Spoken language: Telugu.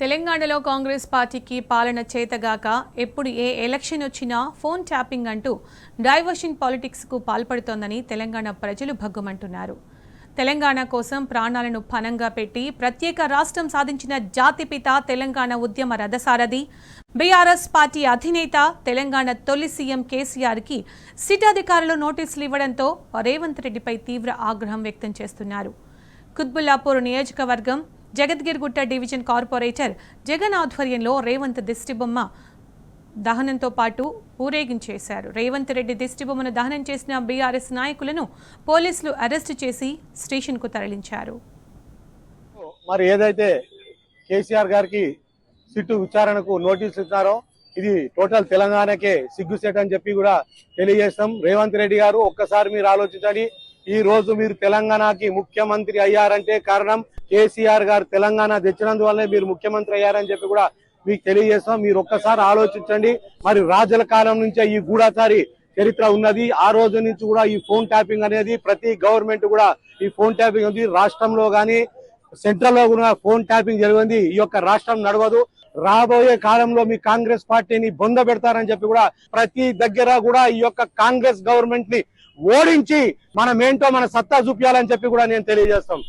తెలంగాణలో కాంగ్రెస్ పార్టీకి పాలన చేతగాక ఎప్పుడు ఏ ఎలక్షన్ వచ్చినా ఫోన్ ట్యాపింగ్ అంటూ డైవర్షన్ పాలిటిక్స్ కు పాల్పడుతోందని తెలంగాణ ప్రజలు భగ్గుమంటున్నారు. తెలంగాణ కోసం ప్రాణాలను పణంగా పెట్టి ప్రత్యేక రాష్ట్రం సాధించిన జాతిపిత తెలంగాణ ఉద్యమ రథసారథి బీఆర్ఎస్ పార్టీ అధినేత తెలంగాణ తొలి సీఎం కేసీఆర్ కి సిట్ అధికారులు నోటీసులు ఇవ్వడంతో రేవంత్ రెడ్డిపై తీవ్ర ఆగ్రహం వ్యక్తం చేస్తున్నారు. కుత్బుల్లాపూర్ నియోజకవర్గం జగద్గిరిగుట్ట డివిజన్ కార్పొరేటర్ జగన్ ఆధ్వర్యంలో రేవంత్ దిష్టిబొమ్మ దహనంతో పాటు ఊరేగించేశారు. రేవంత్ రెడ్డి దిష్టిబొమ్మను దహనం చేసిన బీఆర్ఎస్ నాయకులను పోలీసులు అరెస్టు చేసి స్టేషన్ కు తరలించారు. మరి ఏదైతే కేసీఆర్ గారికి సిట్టు విచారణకు నోటీసు ఇచ్చారో ఇది టోటల్ తెలంగాణకే సిగ్గుసేట్ అని చెప్పి కూడా తెలియజేస్తాం. రేవంత్ రెడ్డి గారు ఒక్కసారి మీరు ఆలోచించండి. ఈ రోజు మీరు తెలంగాణకి ముఖ్యమంత్రి అయ్యారంటే కారణం కేసీఆర్ గారు తెలంగాణ తెచ్చినందువల్లనే మీరు ముఖ్యమంత్రి అయ్యారని చెప్పి కూడా మీకు తెలియజేస్తాం. మీరు ఒక్కసారి ఆలోచించండి. మరి రాజుల కాలం నుంచే ఈ గూఢచారి చరిత్ర ఉన్నది. ఆ రోజు నుంచి కూడా ఈ ఫోన్ ట్యాపింగ్ అనేది ప్రతి గవర్నమెంట్ కూడా ఈ ఫోన్ ట్యాపింగ్ ఉంది. రాష్ట్రంలో గానీ సెంట్రల్ లో కూడా ఫోన్ ట్యాపింగ్ జరిగింది. ఈ యొక్క రాష్ట్రం నడవదు. రాబోయే కాలంలో మీ కాంగ్రెస్ పార్టీని బొంద పెడతారని చెప్పి కూడా ప్రతి దగ్గర కూడా ఈ యొక్క కాంగ్రెస్ గవర్నమెంట్ ని ఓడించి మనం ఏంటో మన సత్తా చూపించాలని చెప్పి కూడా నేను తెలియజేస్తాం.